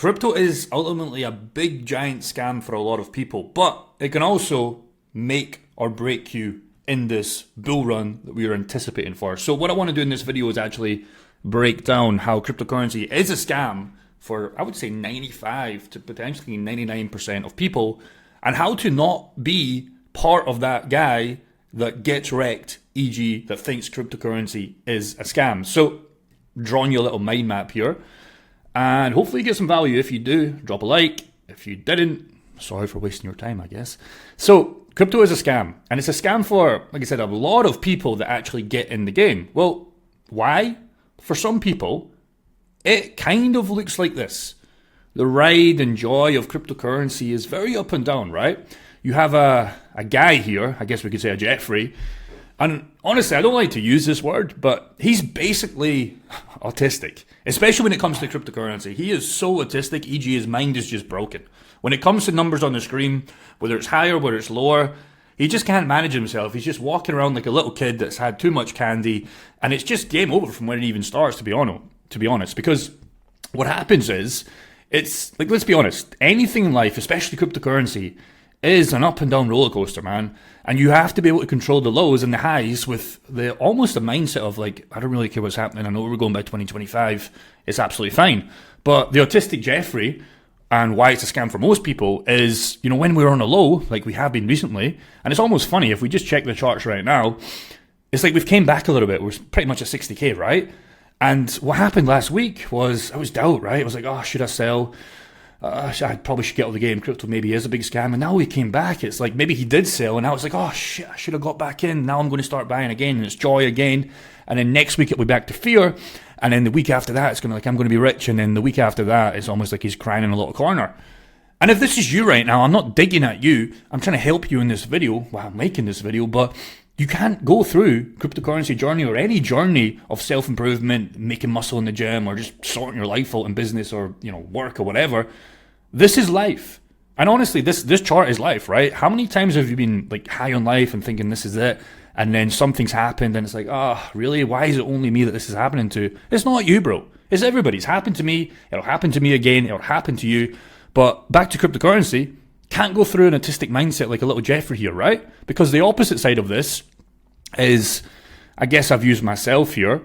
Crypto is ultimately a big giant scam for a lot of people, but it can also make or break you in this bull run that we are anticipating for. So what I want to do in this video is actually break down how cryptocurrency is a scam for, I would say, 95 to potentially 99% of people, and how to not be part of that guy that gets wrecked, e.g. that thinks cryptocurrency is a scam. So drawing you a little mind map here, and hopefully you get some value. If you do, drop a like. If you didn't, sorry for wasting your time, I guess. So crypto is a scam, and it's a scam for, like I said, a lot of people that actually get in the game. Well, why? For some people, it kind of looks like this. The ride and joy of cryptocurrency is very up and down, right? You have a guy here, I guess we could say a Jeffrey, and honestly, I don't like to use this word, but he's basically autistic, especially when it comes to cryptocurrency. He is so autistic, e.g. his mind is just broken. When it comes to numbers on the screen, whether it's higher, whether it's lower, he just can't manage himself. He's just walking around like a little kid that's had too much candy, and it's just game over from when it even starts, to be honest. Because what happens is, it's like, let's be honest, anything in life, especially cryptocurrency, is an up and down roller coaster, man. And you have to be able to control the lows and the highs with the almost the mindset of like, I don't really care what's happening. I know we're going by 2025. It's absolutely fine. But the autistic Jeffrey, and why it's a scam for most people, is, you know, when we're on a low, like we have been recently, and it's almost funny, if we just check the charts right now, it's like we've came back a little bit. We're pretty much at 60k, right? And what happened last week was, I was doubt, right? I was like, oh, should I sell? I probably should get out of the game. Crypto maybe is a big scam. And now we came back. It's like maybe he did sell. And now it's like, oh shit, I should have got back in. Now I'm going to start buying again. And it's joy again. And then next week it'll be back to fear. And then the week after that, it's going to like, I'm going to be rich. And then the week after that, it's almost like he's crying in a little corner. And if this is you right now, I'm not digging at you. I'm trying to help you in this video while I'm making this video. But you can't go through cryptocurrency journey or any journey of self-improvement, making muscle in the gym, or just sorting your life out in business or, you know, work or whatever. This is life. And honestly, this chart is life, right? How many times have you been like high on life and thinking this is it, and then something's happened and it's like, oh, really? Why is it only me that this is happening to? It's not you, bro. It's everybody. It's happened to me. It'll happen to me again. It'll happen to you. But back to cryptocurrency, can't go through an autistic mindset like a little Jeffrey here, right? Because the opposite side of this is, I guess I've used myself here.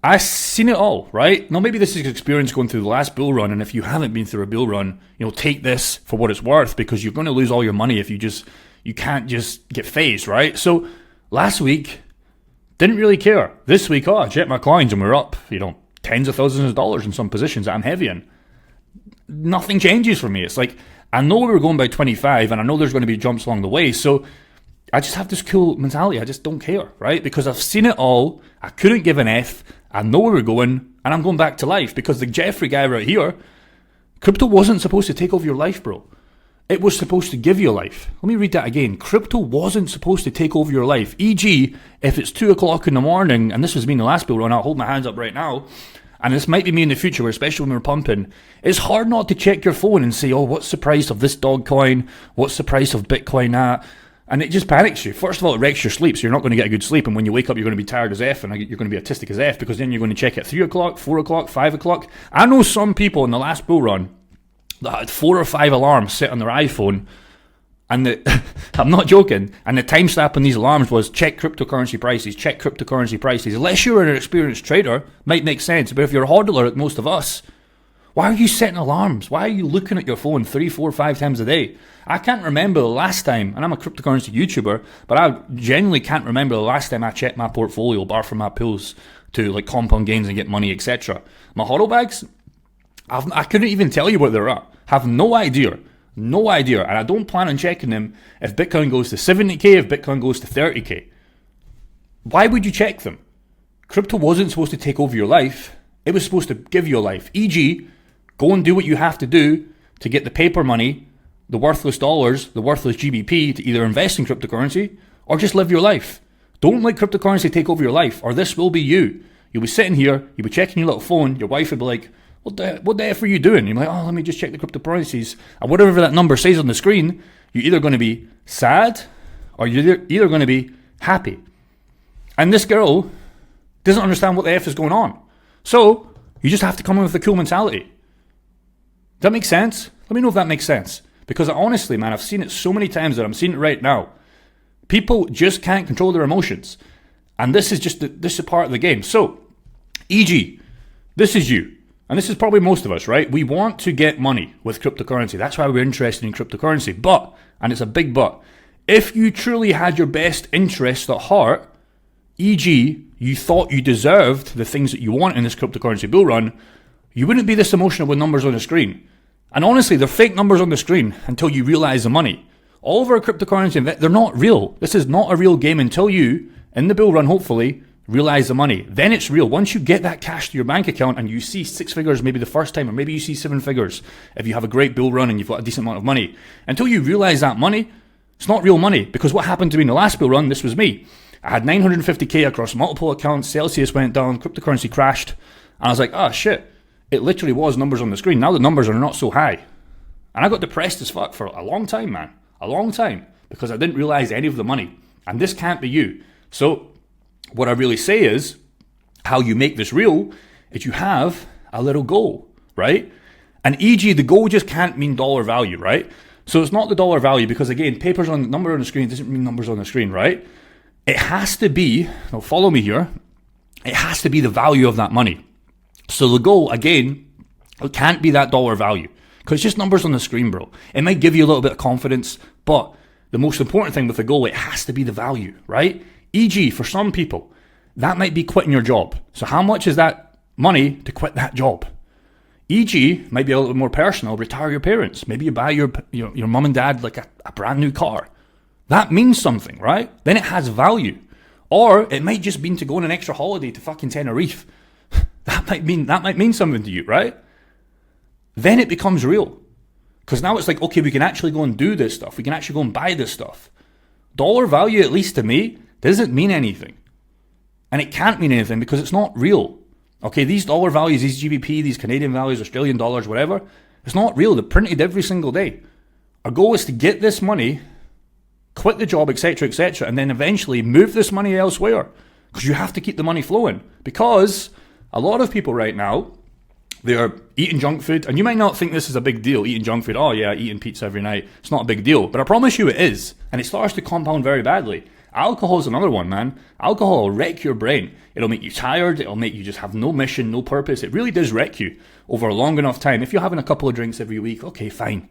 I've seen it all, right? Now, maybe this is experience going through the last bull run, and if you haven't been through a bull run, you know, take this for what it's worth, because you're going to lose all your money if you can't just get phased, right? So last week, didn't really care. This week, I checked my coins and we're up, you know, tens of thousands of dollars in some positions that I'm heavy in. Nothing changes for me. It's like, I know we were going by 25, and I know there's going to be jumps along the way, so I just have this cool mentality. I just don't care, right? Because I've seen it all. I couldn't give an F. I know where we're going, and I'm going back to life. Because the Jeffrey guy right here, crypto wasn't supposed to take over your life, bro. It was supposed to give you life. Let me read that again. Crypto wasn't supposed to take over your life. E.g., if it's 2 o'clock in the morning, and this was me in the last bull run, I'll hold my hands up right now, and this might be me in the future, especially when we're pumping, it's hard not to check your phone and say, oh, what's the price of this dog coin? What's the price of Bitcoin at? And it just panics you. First of all, it wrecks your sleep, so you're not going to get a good sleep. And when you wake up, you're going to be tired as F, and you're going to be autistic as F, because then you're going to check at 3 o'clock, 4 o'clock, 5 o'clock. I know some people in the last bull run that had 4 or 5 alarms set on their iPhone, and I'm not joking, and the timestamp on these alarms was check cryptocurrency prices, check cryptocurrency prices. Unless you're an experienced trader, might make sense. But if you're a hodler like most of us, why are you setting alarms? Why are you looking at your phone 3, 4, 5 times a day? I can't remember the last time, and I'm a cryptocurrency YouTuber, but I genuinely can't remember the last time I checked my portfolio, bar from my pools, to like compound gains and get money, etc. My hodl bags, I couldn't even tell you what they're at. Have no idea. No idea. And I don't plan on checking them if Bitcoin goes to 70k, if Bitcoin goes to 30k. Why would you check them? Crypto wasn't supposed to take over your life. It was supposed to give you a life. E.g., go and do what you have to do to get the paper money, the worthless dollars, the worthless GBP, to either invest in cryptocurrency or just live your life. Don't let cryptocurrency take over your life, or this will be you. You'll be sitting here, you'll be checking your little phone, your wife will be like, what the F are you doing? You're like, oh, let me just check the cryptocurrencies. And whatever that number says on the screen, you're either going to be sad or you're either going to be happy. And this girl doesn't understand what the F is going on. So you just have to come in with a cool mentality. that make sense? Let me know if that makes sense. Because honestly, man, I've seen it so many times that I'm seeing it right now. People just can't control their emotions. And this is part of the game. So, e.g., this is you. And this is probably most of us, right? We want to get money with cryptocurrency. That's why we're interested in cryptocurrency. But, and it's a big but, if you truly had your best interests at heart, e.g., you thought you deserved the things that you want in this cryptocurrency bull run, you wouldn't be this emotional with numbers on the screen. And honestly, they're fake numbers on the screen until you realize the money. All of our cryptocurrency, they're not real. This is not a real game until you, in the bull run hopefully, realize the money. Then it's real. Once you get that cash to your bank account and you see 6 figures maybe the first time, or maybe you see 7 figures if you have a great bull run and you've got a decent amount of money. Until you realize that money, it's not real money. Because what happened to me in the last bull run, this was me. I had 950k across multiple accounts, Celsius went down, cryptocurrency crashed, and I was like, oh shit, it literally was numbers on the screen. Now the numbers are not so high. And I got depressed as fuck for a long time, man. A long time. Because I didn't realize any of the money. And this can't be you. So what I really say is, how you make this real is you have a little goal, right? And e.g., the goal just can't mean dollar value, right? So it's not the dollar value because, again, number on the screen doesn't mean numbers on the screen, right? It has to be, now follow me here, it has to be the value of that money. So the goal, again, it can't be that dollar value because it's just numbers on the screen, bro. It might give you a little bit of confidence, but the most important thing with the goal, it has to be the value, right? E.g., for some people, that might be quitting your job. So how much is that money to quit that job? E.g., might be a little bit more personal, retire your parents. Maybe you buy your mum and dad like a brand new car. That means something, right? Then it has value. Or it might just mean to go on an extra holiday to fucking Tenerife. That might mean something to you, right? Then it becomes real. Because now it's like, okay, we can actually go and do this stuff. We can actually go and buy this stuff. Dollar value, at least to me, doesn't mean anything. And it can't mean anything because it's not real. Okay, these dollar values, these GBP, these Canadian values, Australian dollars, whatever, it's not real. They're printed every single day. Our goal is to get this money, quit the job, etc., and then eventually move this money elsewhere. Because you have to keep the money flowing. Because a lot of people right now, they're eating junk food, and you might not think this is a big deal, eating junk food. Oh yeah, eating pizza every night. It's not a big deal. But I promise you it is. And it starts to compound very badly. Alcohol is another one, man. Alcohol will wreck your brain. It'll make you tired. It'll make you just have no mission, no purpose. It really does wreck you over a long enough time. If you're having a couple of drinks every week, okay, fine.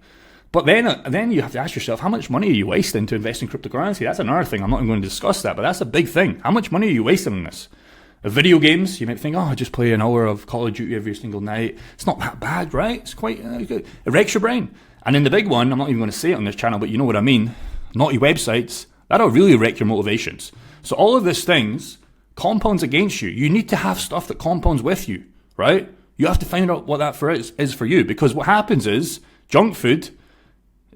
But then you have to ask yourself, how much money are you wasting to invest in cryptocurrency? That's another thing. I'm not even going to discuss that, but that's a big thing. How much money are you wasting on this? Video games, you might think, oh, I just play an hour of Call of Duty every single night. It's not that bad, right? It's quite good. It wrecks your brain. And then the big one, I'm not even going to say it on this channel, but you know what I mean. Naughty websites, that'll really wreck your motivations. So all of these things compounds against you. You need to have stuff that compounds with you, right? You have to find out what that is for you. Because what happens is, junk food,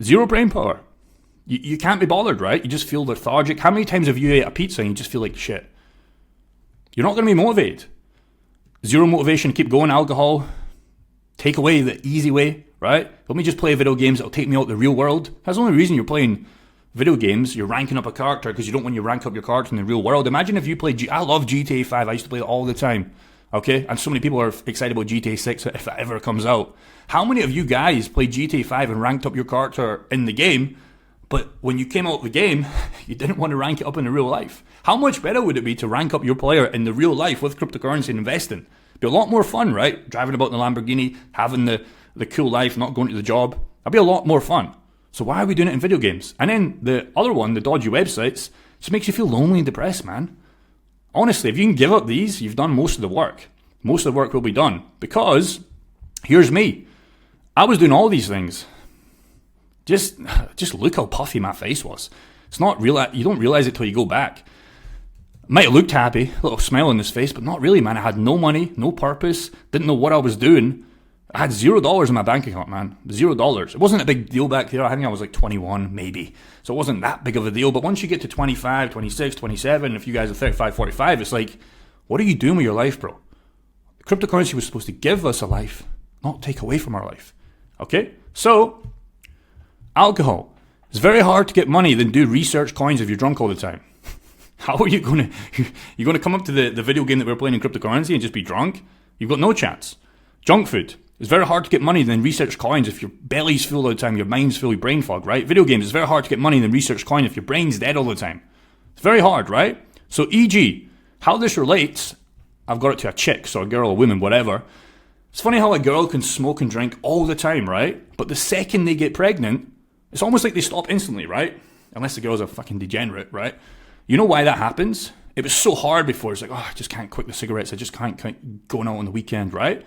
zero brain power. You can't be bothered, right? You just feel lethargic. How many times have you ate a pizza and you just feel like shit? You're not going to be motivated. Zero motivation, keep going. Alcohol, take away the easy way, right? Let me just play video games that'll take me out the real world. That's the only reason you're playing video games. You're ranking up a character because you don't want to rank up your character in the real world. Imagine if you played, I love GTA 5. I used to play it all the time, okay? And so many people are excited about GTA 6 if it ever comes out. How many of you guys played GTA 5 and ranked up your character in the game, but when you came out of the game, you didn't want to rank it up in the real life? How much better would it be to rank up your player in the real life with cryptocurrency and investing? It'd be a lot more fun, right? Driving about in the Lamborghini, having the cool life, not going to the job. That'd be a lot more fun. So why are we doing it in video games? And then the other one, the dodgy websites, just makes you feel lonely and depressed, man. Honestly, if you can give up these, you've done most of the work. Most of the work will be done. Because, here's me. I was doing all these things. Just look how puffy my face was. It's not real. You don't realize it till you go back. Might have looked happy, a little smile on his face, but not really, man. I had no money, no purpose, didn't know what I was doing. I had $0 in my bank account, man. $0. It wasn't a big deal back there. I think I was like 21, maybe. So it wasn't that big of a deal. But once you get to 25, 26, 27, if you guys are 35, 45, it's like, what are you doing with your life, bro? Cryptocurrency was supposed to give us a life, not take away from our life. Okay? So, alcohol. It's very hard to get money than do research coins if you're drunk all the time. How are you going to come up to the video game that we're playing in cryptocurrency and just be drunk? You've got no chance. Junk food. It's very hard to get money than research coins if your belly's full all the time, your mind's fully brain fog, right? Video games, it's very hard to get money than research coin if your brain's dead all the time. It's very hard, right? So e.g., how this relates, I've got it to a chick, so a girl, a woman, whatever. It's funny how a girl can smoke and drink all the time, right? But the second they get pregnant, it's almost like they stop instantly, right? Unless the girl's a fucking degenerate, right? You know why that happens? It was so hard before. It's like, oh, I just can't quit the cigarettes. I just can't go out on the weekend, right?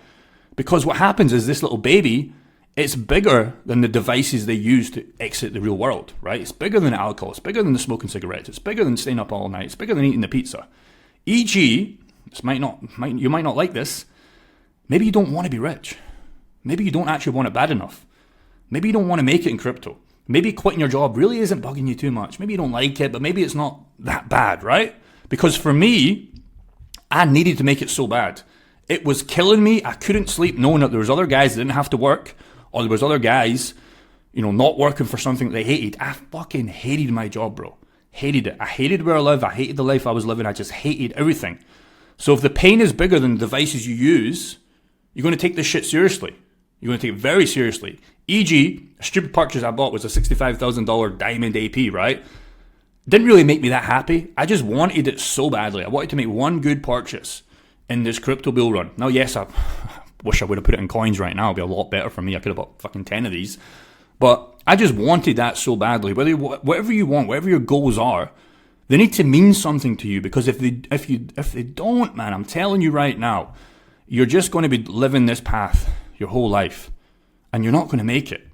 Because what happens is this little baby, it's bigger than the devices they use to exit the real world, right? It's bigger than alcohol. It's bigger than the smoking cigarettes. It's bigger than staying up all night. It's bigger than eating the pizza. E.g., you might not like this. Maybe you don't want to be rich. Maybe you don't actually want it bad enough. Maybe you don't want to make it in crypto. Maybe quitting your job really isn't bugging you too much. Maybe you don't like it, but maybe it's not that bad, right? Because for me, I needed to make it so bad. It was killing me. I couldn't sleep knowing that there was other guys that didn't have to work, or there was other guys, not working for something that they hated. I fucking hated my job, bro. Hated it. I hated where I live. I hated the life I was living. I just hated everything. So if the pain is bigger than the devices you use, you're going to take this shit seriously. You're going to take it very seriously. E.g., a stupid purchase I bought was a $65,000 diamond AP, right? Didn't really make me that happy. I just wanted it so badly. I wanted to make one good purchase in this crypto bull run. Now, yes, I wish I would have put it in coins right now. It'd be a lot better for me. I could have bought fucking 10 of these. But I just wanted that so badly. Whatever you want, whatever your goals are, they need to mean something to you. Because if they don't, man, I'm telling you right now, you're just going to be living this path your whole life. And you're not going to make it.